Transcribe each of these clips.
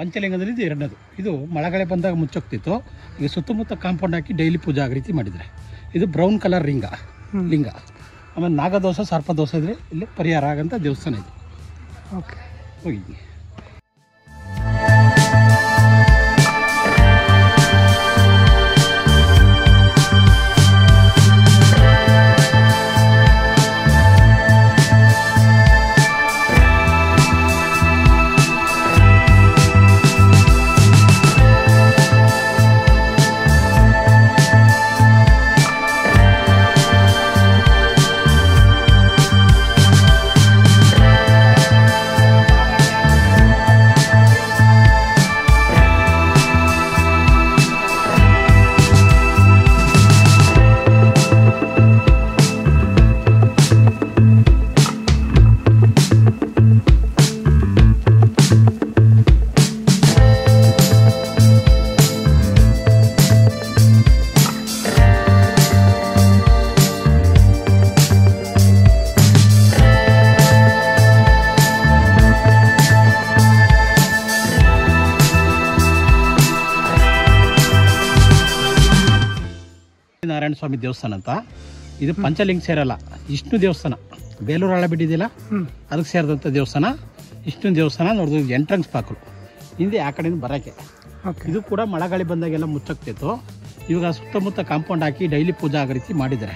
ಪಂಚಲಿಂಗದಲ್ಲಿ ಇದು ಎರಡನೇದು. ಇದು ಮಳೆಗಾಲ ಬಂದಾಗ ಮುಚ್ಚೋಗ್ತಿತ್ತು. ಈಗ ಸುತ್ತಮುತ್ತ ಕಾಂಪೌಂಡ್ ಹಾಕಿ ಡೈಲಿ ಪೂಜೆ ಆಗೋ ರೀತಿ ಮಾಡಿದರೆ. ಇದು ಬ್ರೌನ್ ಕಲರ್ ಲಿಂಗ. ಆಮೇಲೆ ನಾಗದೋಷ ಸರ್ಪದೋಷ ಇದ್ರೆ ಇಲ್ಲಿ ಪರಿಹಾರ ಆಗಂತ ದೇವಸ್ಥಾನ ಇದೆ. ಓಕೆ, ಹೋಗಿದ್ದೀನಿ. ನಾರಾಯಣ ಸ್ವಾಮಿ ದೇವಸ್ಥಾನ ಅಂತ. ಇದು ಪಂಚಲಿಂಗ ಸೇರಲ್ಲ, ವಿಷ್ಣು ದೇವಸ್ಥಾನ. ಬೇಲೂರು ಹಳ್ಳ ಬಿಟ್ಟಿದೆಯಲ್ಲ, ಅದಕ್ಕೆ ಸೇರಿದಂಥ ದೇವಸ್ಥಾನ. ವಿಷ್ಣು ದೇವಸ್ಥಾನ ನೋಡಿದ್ರು ಎಂಟ್ರೆನ್ಸ್ ಬಾಕ್ಲು ಹಿಂದೆ ಆ ಕಡೆಯಿಂದ ಬರೋಕ್ಕೆ. ಇದು ಕೂಡ ಮಳೆಗಾಳಿ ಬಂದಾಗೆಲ್ಲ ಮುಚ್ಚಕ್ತಿತ್ತು. ಇವಾಗ ಸುತ್ತಮುತ್ತ ಕಾಂಪೌಂಡ್ ಹಾಕಿ ಡೈಲಿ ಪೂಜೆ ಆಗೋ ರೀತಿ ಮಾಡಿದ್ದಾರೆ.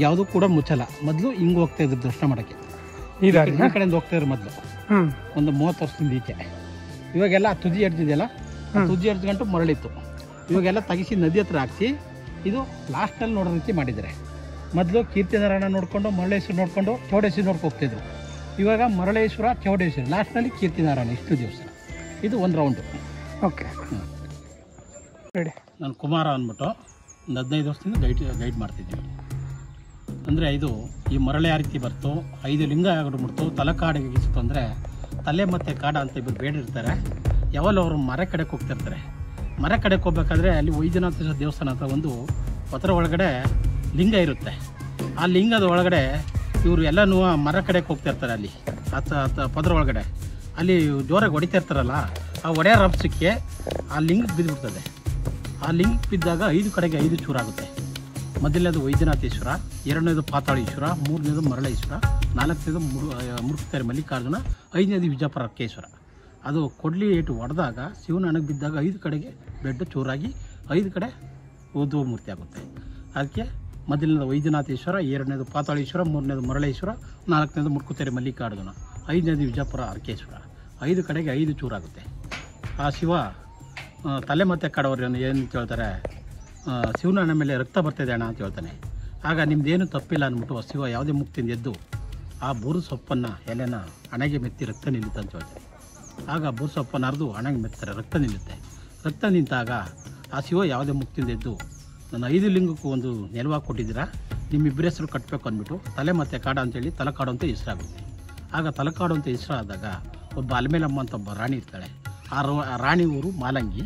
ಯಾವುದೂ ಕೂಡ ಮುಚ್ಚಲ್ಲ. ಮೊದಲು ಹಿಂಗೆ ಹೋಗ್ತಾ ಇದ್ರು ದರ್ಶನ ಮಾಡೋಕ್ಕೆ, ಈ ಕಡೆಯಿಂದ ಹೋಗ್ತಾ ಇದ್ರು ಮೊದಲು ಒಂದು 30 ವರ್ಷದಿಂದ ಈಚೆ. ಇವಾಗೆಲ್ಲ ತುದಿ ಎಡ್ದಿದೆಯಲ್ಲ, ತುದಿ ಎಡ್ಸ್ಗಂಟು ಮರಳಿತ್ತು. ಇವಾಗೆಲ್ಲ ತೆಗಿಸಿ ನದಿ ಹತ್ರ ಹಾಕಿಸಿ ಇದು ಲಾಸ್ಟಲ್ಲಿ ನೋಡೋ ರೀತಿ ಮಾಡಿದ್ದಾರೆ. ಮೊದಲು ಕೀರ್ತಿನಾರಾಯಣ ನೋಡಿಕೊಂಡು ಮರಳೇಶ್ವರ ನೋಡಿಕೊಂಡು ಚೌಡೇಶ್ವರ ನೋಡ್ಕೊ ಹೋಗ್ತಿದ್ರು. ಇವಾಗ ಮರಳೇಶ್ವರ ಚೌಡೇಶ್ವರ ಲಾಸ್ಟ್ನಲ್ಲಿ ಕೀರ್ತಿನಾರಾಯಣ ಇಷ್ಟು ದೇವಸ್ಥಾನ. ಇದು ಒಂದು ರೌಂಡು. Okay, ready. ನಾನು ಕುಮಾರ ಅಂದ್ಬಿಟ್ಟು ಒಂದು 15 ವರ್ಷದಿಂದ ಗೈಡ್ ಮಾಡ್ತಿದ್ದೀನಿ. ಅಂದರೆ ಇದು ಈ ಮರಳೆ ಯಾವ ರೀತಿ ಬರ್ತು, 5 ಲಿಂಗ ಆಗಿಬಿಡ್ತು, ತಲಕಾಡಿಗೆ ಗೀಸಿತು ಅಂದರೆ ತಲೆ ಮತ್ತು ಕಾಡ ಅಂತ ಇಬ್ಬರು ಬೇಡಿರ್ತಾರೆ. ಯಾವಾಗಲೂ ಅವರು ಮರ ಕಡೆಗೆ ಹೋಗ್ತಿರ್ತಾರೆ. ಮರ ಕಡೆಗೆ ಹೋಗ್ಬೇಕಾದ್ರೆ ಅಲ್ಲಿ ವೈದ್ಯನಾಥ ದೇವಸ್ಥಾನ ಅಂತ ಒಂದು ಪತ್ರ ಒಳಗಡೆ ಲಿಂಗ ಇರುತ್ತೆ. ಆ ಲಿಂಗದ ಒಳಗಡೆ ಇವರು ಎಲ್ಲನೂ ಮರ ಕಡೆಗೆ ಹೋಗ್ತಿರ್ತಾರೆ. ಅಲ್ಲಿ ಪದ್ರ ಒಳಗಡೆ ಅಲ್ಲಿ ಜೋರಾಗಿ ಹೊಡಿತಾ ಇರ್ತಾರಲ್ಲ, ಆ ಒಡೆಯ ರಭಸಕ್ಕೆ ಆ ಲಿಂಗಕ್ಕೆ ಬಿದ್ದುಬಿಡ್ತದೆ. ಆ ಲಿಂಗಕ್ಕೆ ಬಿದ್ದಾಗ 5 ಕಡೆಗೆ 5 ಚೂರಾಗುತ್ತೆ. ಮೊದಲನೇದು ವೈದ್ಯನಾಥೇಶ್ವರ, ಎರಡನೇದು ಪಾತಾಳೇಶ್ವರ, ಮೂರನೇದು ಮರಳೇಶ್ವರ, ನಾಲ್ಕನೇದು ಮುರುಕುತೆರೆ ಮಲ್ಲಿಕಾರ್ಜುನ, 5ನೇದು ವಿಜಯಪುರ ಅರ್ಕೇಶ್ವರ. ಅದು ಕೊಡ್ಲಿ ಏಟು ಹೊಡೆದಾಗ ಶಿವನ ಹಣಕ್ಕೆ ಬಿದ್ದಾಗ 5 ಕಡೆಗೆ ಬೆಡ್ ಚೂರಾಗಿ 5 ಕಡೆ ಉದ್ಭವ ಮೂರ್ತಿ ಆಗುತ್ತೆ. ಅದಕ್ಕೆ ಮೊದಲನೇದು ವೈದ್ಯನಾಥೇಶ್ವರ, ಎರಡನೇದು ಪಾತಾಳೇಶ್ವರ, ಮೂರನೇದು ಮರಳೇಶ್ವರ, ನಾಲ್ಕನೇದು ಮುರುಕುತೆರೆ ಮಲ್ಲಿಕಾರ್ಜುನ, 5ನೇದು ವಿಜಯಪುರ ಅರ್ಕೇಶ್ವರ. 5 ಕಡೆಗೆ 5 ಚೂರಾಗುತ್ತೆ. ಆ ಶಿವ ತಲೆ ಮತ್ತು ಕಾಡವರು ಏನು ಹೇಳ್ತಾರೆ, ಶಿವನ ಹಣ ಮೇಲೆ ರಕ್ತ ಬರ್ತಿದೆ ಅಣ್ಣ ಅಂತ ಹೇಳ್ತಾನೆ. ಆಗ ನಿಮ್ದೇನು ತಪ್ಪಿಲ್ಲ ಅಂದ್ಬಿಟ್ಟು ಶಿವ ಯಾವುದೇ ಮುಕ್ತಿಯಿಂದ ಎದ್ದು ಆ ಬೂರು ಸೊಪ್ಪನ್ನು ಎಲೆನ ಹಣೆಗೆ ಮೆತ್ತಿ ರಕ್ತ ನಿಲ್ಲುತ್ತೆ ಅಂತ ಹೇಳ್ತಾರೆ. ಆಗ ಬೂರು ಸೊಪ್ಪನ್ನು ಅರ್ದು ಹಣೆಗೆ ಮೆತ್ತಾರೆ, ರಕ್ತ ನಿಲ್ಲುತ್ತೆ. ರಕ್ತ ನಿಂತಾಗ ಆ ಶಿವ ಯಾವುದೇ ಮುಕ್ತಿಯಿಂದ ಎದ್ದು ನಾನು 5 ಲಿಂಗಕ್ಕೂ ಒಂದು ನೆಲವಾಗಿ ಕೊಟ್ಟಿದ್ದೀರಾ, ನಿಮ್ಮಿಬ್ಬರ ಹೆಸರು ಕಟ್ಟಬೇಕು ಅಂದ್ಬಿಟ್ಟು ತಲೆ ಮತ್ತು ಕಾಡ ಅಂತೇಳಿ ತಲಕಾಡು ಅಂತ ಹೆಸರಾಗುತ್ತೆ. ಆಗ ತಲಕಾಡು ಅಂತ ಹೆಸರಾದಾಗ ಒಬ್ಬ ಅಲ್ಮೇಲಮ್ಮ ಅಂತ ಒಬ್ಬ ರಾಣಿ ಇರ್ತಾಳೆ. ಆ ರಾಣಿ ಊರು ಮಾಲಂಗಿ,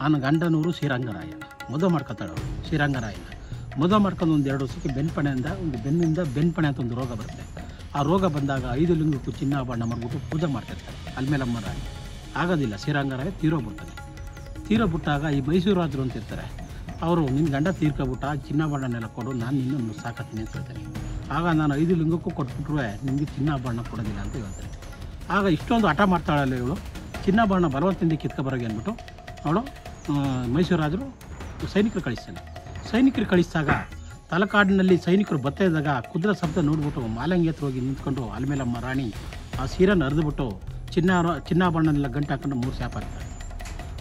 ಆನ ಗಂಡನೂರು ಶ್ರೀರಂಗರಾಯ. ಮದುವೆ ಮಾಡ್ಕೊತಾಳೆ ಅವರು ಶ್ರೀರಂಗರಾಯನ. ಮದುವೆ ಮಾಡ್ಕೊಂಡು ಒಂದು 2 ವರ್ಷಕ್ಕೆ ಬೆನ್ನಿಂದ ಬೆನ್ಪಣೆ ಅಂತ ಒಂದು ರೋಗ ಬರುತ್ತೆ. ಆ ರೋಗ ಬಂದಾಗ 5 ಲಿಂಗಕ್ಕೂ ಚಿನ್ನಾಭರಣ ಮಾಡಿಬಿಟ್ಟು ಪೂಜೆ ಮಾಡ್ತಿರ್ತಾರೆ ಅಲ್ಮೇಲಮ್ಮ ರಾಣಿ. ಆಗೋದಿಲ್ಲ, ಶ್ರೀರಂಗರಾಯ ತೀರೋಗ್ಬಿಡ್ತಾನೆ. ತೀರೋಗ್ಬಿಟ್ಟಾಗ ಈ ಮೈಸೂರು ರಾಜರು ಅಂತ ಇರ್ತಾರೆ, ಅವರು ನಿನ್ನ ಗಂಡ ತೀರ್ಕೊಬಿಟ್ಟ, ಚಿನ್ನಾಭರಣನೆಲ್ಲ ಕೊಡು, ನಾನು ನಿನ್ನನ್ನು ಸಾಕತ್ತೀನಿ ಅಂತ ಹೇಳ್ತಾರೆ. ಆಗ ನಾನು 5 ಲಿಂಗಕ್ಕೂ ಕೊಟ್ಬಿಟ್ರೂ ನಿಮಗೆ ಚಿನ್ನಾಭರಣ ಕೊಡೋದಿಲ್ಲ ಅಂತ ಹೇಳ್ತಾರೆ. ಆಗ ಇಷ್ಟೊಂದು ಹಠ ಮಾಡ್ತಾಳಲ್ಲ ಇವಳು, ಚಿನ್ನಾಭರಣ ಬಲವಂತದಿಂದ ಕಿತ್ಕೊಬರೋಗೆ ಅಂದ್ಬಿಟ್ಟು ಅವಳು ಮೈಸೂರು ರಾಜರು ಸೈನಿಕರು ಕಳಿಸ್ತಾನೆ. ಸೈನಿಕರು ಕಳಿಸಿದಾಗ ತಲಕಾಡಿನಲ್ಲಿ ಸೈನಿಕರು ಬರ್ತಾ ಇದ್ದಾಗ ಕುದುರೆ ಶಬ್ದ ನೋಡ್ಬಿಟ್ಟು ಮಾಲಂಗಿ ಹತ್ರ ಹೋಗಿ ನಿಂತ್ಕೊಂಡು ಅಲ್ಮೇಲಮ್ಮ ರಾಣಿ ಆ ಸೀರೆನ ಹರಿದುಬಿಟ್ಟು ಚಿನ್ನಾಭರಣನೆಲ್ಲ ಗಂಟು ಹಾಕೊಂಡು 3 ಶಾಪ ಹಾಕ್ತಾರೆ.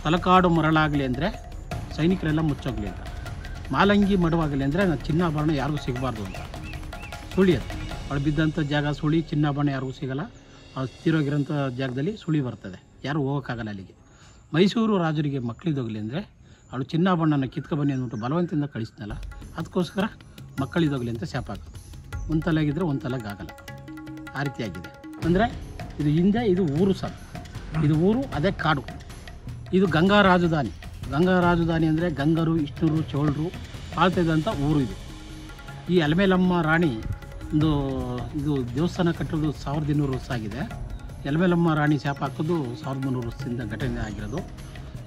ತಲಕಾಡು ಮರಳಾಗಲಿ ಅಂದರೆ ಸೈನಿಕರೆಲ್ಲ ಮುಚ್ಚೋಗಲಿ ಅಂತ, ಮಾಲಂಗಿ ಮಡುವಾಗಲಿ ಅಂದರೆ ಚಿನ್ನಾಭರಣ ಯಾರಿಗೂ ಸಿಗಬಾರ್ದು ಅಂತ. ಸುಳಿ ಅದು ಅವಳು ಬಿದ್ದಂಥ ಜಾಗ ಸುಳಿ, ಚಿನ್ನಾಭರಣ ಯಾರಿಗೂ ಸಿಗಲ್ಲ. ಆ ತೀರೋಗಿರೋಂಥ ಜಾಗದಲ್ಲಿ ಸುಳಿ ಬರ್ತದೆ, ಯಾರು ಹೋಗೋಕ್ಕಾಗಲ್ಲ ಅಲ್ಲಿಗೆ. ಮೈಸೂರು ರಾಜರಿಗೆ ಮಕ್ಕಳಿದೋಗಲಿ ಅಂದರೆ ಅವಳು ಚಿನ್ನಾಭರಣನ ಕಿತ್ಕೊಬನ್ನಿ ಅಂದ್ಬಿಟ್ಟು ಬಲವಂತದಿಂದ ಕಳಿಸ್ನಲ್ಲ, ಅದಕ್ಕೋಸ್ಕರ ಮಕ್ಕಳಿದೋಗಲಿ ಅಂತ ಶಾಪ ಹಾಕೋದು. ಒಂದು ತಲೆಗಿದ್ರೆ ಒಂದು ತಲೆಗೆ ಆಗಲ್ಲ, ಆ ರೀತಿಯಾಗಿದೆ. ಅಂದರೆ ಇದು ಹಿಂದೆ ಇದು ಊರು ಸರ್, ಇದು ಊರು, ಅದೇ ಕಾಡು. ಇದು ಗಂಗಾ ರಾಜಧಾನಿ. ಗಂಗಾ ರಾಜಧಾನಿ ಅಂದರೆ ಗಂಗರು, ವಿಷ್ಣುರು, ಚೋಳರು ಆಳ್ತಿದ್ದಂಥ ಊರು ಇದು. ಈ ಅಲ್ಮೇಲಮ್ಮ ರಾಣಿ ಇದು ದೇವಸ್ಥಾನ ಕಟ್ಟೋದು 1200 ವರ್ಷ ಆಗಿದೆ. ಎಲಮೇಲಮ್ಮ ರಾಣಿ ಶಾಪ ಹಾಕೋದು 1300 ವರ್ಷದಿಂದ ಘಟನೆ ಆಗಿರೋದು.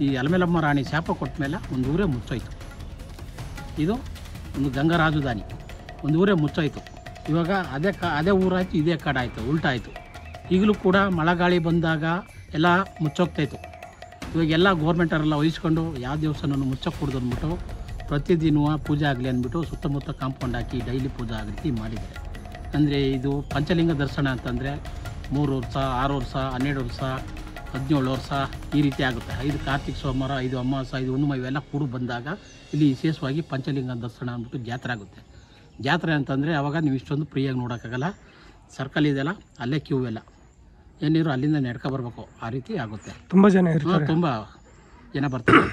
ಈ ಎಲಮೇಲಮ್ಮ ರಾಣಿ ಶಾಪ ಕೊಟ್ಟ ಮೇಲೆ ಒಂದು ಊರೇ ಮುಚ್ಚೋಯ್ತು. ಇದು ಒಂದು ಗಂಗಾ ರಾಜಧಾನಿ, ಒಂದು ಊರೇ ಮುಚ್ಚೋಯ್ತು. ಇವಾಗ ಅದೇ ಊರಾಯಿತು, ಇದೇ ಕಾಡಾಯಿತು, ಉಲ್ಟಾಯಿತು. ಈಗಲೂ ಕೂಡ ಮಳೆಗಾಳಿ ಬಂದಾಗ ಎಲ್ಲ ಮುಚ್ಚೋಗ್ತಾಯಿತ್ತು. ಇವಾಗ ಎಲ್ಲ ಗೌರ್ಮೆಂಟರೆಲ್ಲ ವಹಿಸ್ಕೊಂಡು ಯಾವ ದೇವಸ್ಥಾನವನ್ನು ಮುಚ್ಚೋಕೆ ಕೊಡೋದು ಅಂದ್ಬಿಟ್ಟು ಪ್ರತಿದಿನ ಪೂಜೆ ಆಗಲಿ ಅಂದ್ಬಿಟ್ಟು ಸುತ್ತಮುತ್ತ ಕಾಂಪೌಂಡ್ ಹಾಕಿ ಡೈಲಿ ಪೂಜೆ ಆಗ ರೀತಿ ಮಾಡಿದ್ದಾರೆ. ಅಂದರೆ ಇದು ಪಂಚಲಿಂಗ ದರ್ಶನ ಅಂತಂದರೆ 3 ವರ್ಷ, 6 ವರ್ಷ, 12 ವರ್ಷ, 17 ವರ್ಷ ಈ ರೀತಿ ಆಗುತ್ತೆ. 5 ಕಾರ್ತಿಕ್ ಸೋಮವಾರ, 5 ಅಮಾವಾಸ್ಯೆ, 5 ಹುಣ್ಣಿಮೆ ಇವೆಲ್ಲ ಕೂಡ ಬಂದಾಗ ಇಲ್ಲಿ ವಿಶೇಷವಾಗಿ ಪಂಚಲಿಂಗ ದರ್ಶನ ಅಂದ್ಬಿಟ್ಟು ಜಾತ್ರೆ ಆಗುತ್ತೆ. ಜಾತ್ರೆ ಅಂತಂದರೆ ಆವಾಗ ನೀವು ಇಷ್ಟೊಂದು ಫ್ರೀಯಾಗಿ ನೋಡೋಕ್ಕಾಗಲ್ಲ. ಸರ್ಕಲ್ ಇದೆಯಲ್ಲ, ಅಲ್ಲೇ ಕ್ಯೂ ಎಲ್ಲ, ಏನಿದ್ರು ಅಲ್ಲಿಂದ ನಡ್ಕೊ ಬರಬೇಕು, ಆ ರೀತಿ ಆಗುತ್ತೆ. ತುಂಬ ಜನ ಇರ್ತಾರೆ, ತುಂಬ ಜನ ಬರ್ತಾರೆ.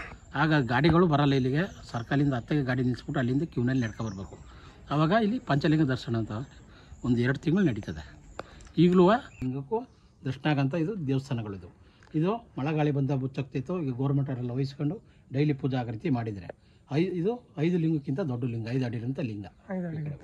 ಆಗ ಗಾಡಿಗಳು ಬರಲ್ಲ ಇಲ್ಲಿಗೆ, ಸರ್ಕಲಿಂದ ಹತ್ತಿಗೆ ಗಾಡಿ ನಿಲ್ಲಿಸ್ಬಿಟ್ಟು ಅಲ್ಲಿಂದ ಕ್ಯೂನಲ್ಲಿ ನಡ್ಕೊ ಬರಬೇಕು. ಆವಾಗ ಇಲ್ಲಿ ಪಂಚಲಿಂಗ ದರ್ಶನ ಅಂತ ಒಂದು 2 ತಿಂಗಳು ನಡೀತದೆ. ಈಗಲೂ ಲಿಂಗಕ್ಕೂ ದರ್ಶನ ಆಗಂತ ಇದು ದೇವಸ್ಥಾನಗಳಿದು. ಇದು ಮಳೆಗಾಳಿ ಬಂದ ಮುಚ್ಚೋಗ್ತಿತ್ತು. ಈಗ ಗೌರ್ಮೆಂಟವರೆಲ್ಲ ವಹಿಸ್ಕೊಂಡು ಡೈಲಿ ಪೂಜೆ ಆಗೋ ರೀತಿ ಮಾಡಿದರೆ ಇದು 5 ಲಿಂಗಕ್ಕಿಂತ ದೊಡ್ಡ ಲಿಂಗ, 5 ಅಡಿರಂಥ ಲಿಂಗ. 5 ಅಡಿ.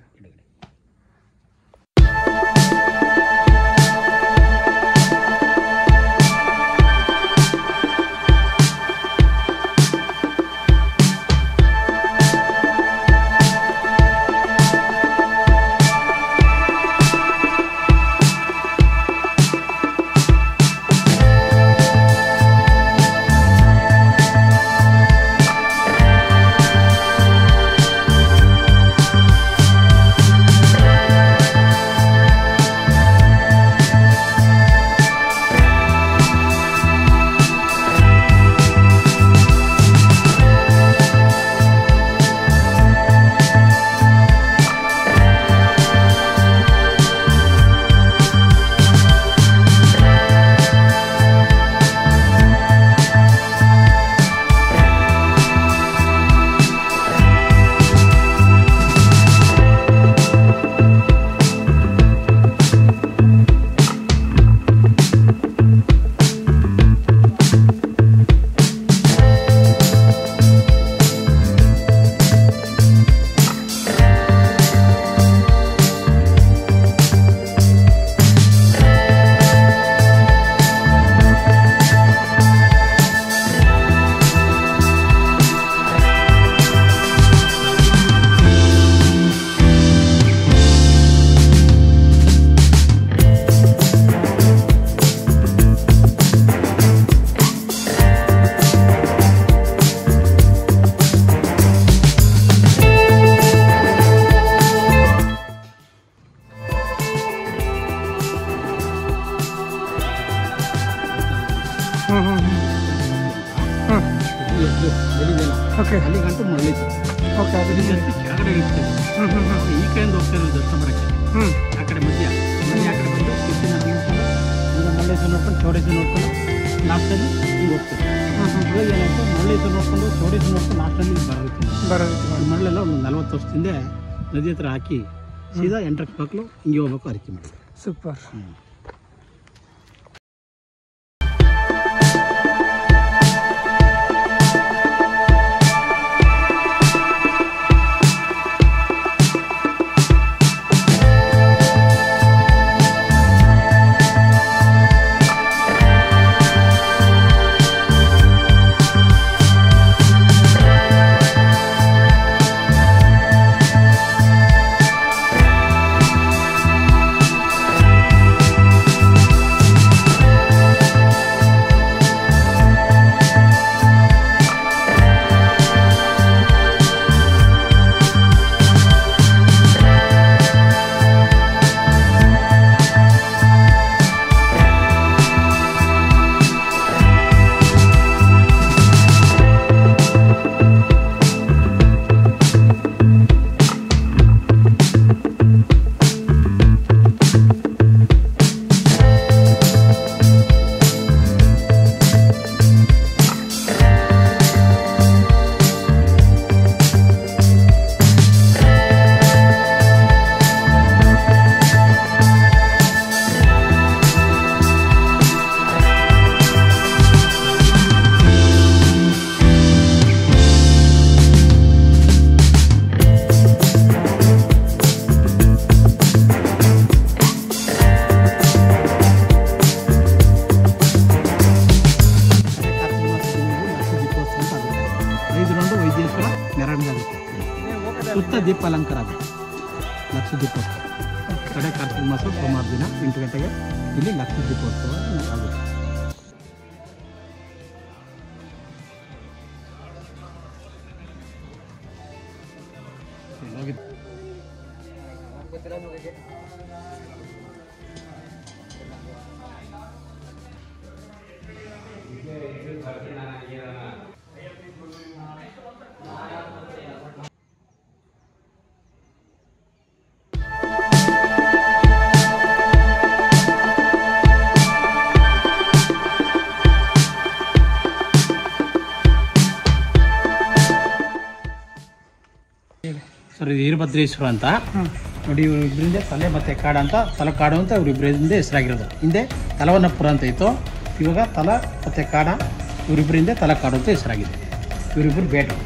ಓಕೆ, ಅಲ್ಲಿ ಗಂಟು ಮರಳಿತ್ತು. ಓಕೆ, ಅದು ಕೆಳಗಡೆ ಇರ್ತೀವಿ. ಈ ಕಡೆಯಿಂದ ಹೋಗ್ತಾ ಇರೋದು ದರ್ಶನ ಮಾಡೋಕ್ಕೆ. ಆ ಕಡೆ ಮಧ್ಯ ಆ ಕಡೆ ಬಂದು ಕೃಷ್ಣ ನೋಡ್ಕೊಂಡು, ಮಲ್ಲೇಶ್ವರ ನೋಡ್ಕೊಂಡು, ಚೌಡೇಶ್ವರ ನೋಡ್ಕೊಂಡು ಲಾಸ್ಟಲ್ಲಿ ಹಿಂಗೆ ಹೋಗ್ತೀವಿ. ಇವಾಗ ಏನಾಯಿತು, ಮಲ್ಲೇಶ್ವರ ನೋಡ್ಕೊಂಡು, ಚೌಡೇಶ್ವರ ನೋಡ್ಕೊಂಡು ಲಾಸ್ಟಲ್ಲಿ ಬರೋದು. ಮರಳೆಲ್ಲ ಒಂದು 40 ವರ್ಷದಿಂದ ನದಿ ಹತ್ರ ಹಾಕಿ ಸೀದಾ ಎಂಟ್ರಕ್ಕೆ ಮಕ್ಕಳು ಹಿಂಗೆ ಹೋಗ್ಬೇಕು ಅರಿಕೆ ಮಾಡಿದ್ರು. ಸೂಪರ್. ದೀಪ ಅಲಂಕಾರ ಅದು ಲಕ್ಷ ದೀಪೋತ್ಸವ ಕಡೆ ಕಾರ್ತಿಕ ಮಾಸ ಸೋಮವಾರ ದಿನ 8 ಗಂಟೆಗೆ ಇಲ್ಲಿ ಲಕ್ಷ ದೀಪೋತ್ಸವ ಆಗುತ್ತೆ. ಸರ್ ಇದು ವೀರಭದ್ರೇಶ್ವರ ಅಂತ ನೋಡಿ, ಇವರಿಬ್ಬರಿಂದ ತಲೆ ಮತ್ತು ಕಾಡ ಅಂತ ತಲಕಾಡು ಅಂತ ಇವರಿಬ್ಬರಿಂದ ಹೆಸರಾಗಿರೋದು. ಹಿಂದೆ ತಲವನ್ನಪುರ ಅಂತ ಇತ್ತು, ಇವಾಗ ತಲ ಮತ್ತು ಕಾಡ ಇವರಿಬ್ಬರಿಂದ ತಲಕಾಡು ಅಂತ ಹೆಸರಾಗಿದೆ. ಇವರಿಬ್ಬರು ಬೇಟರು.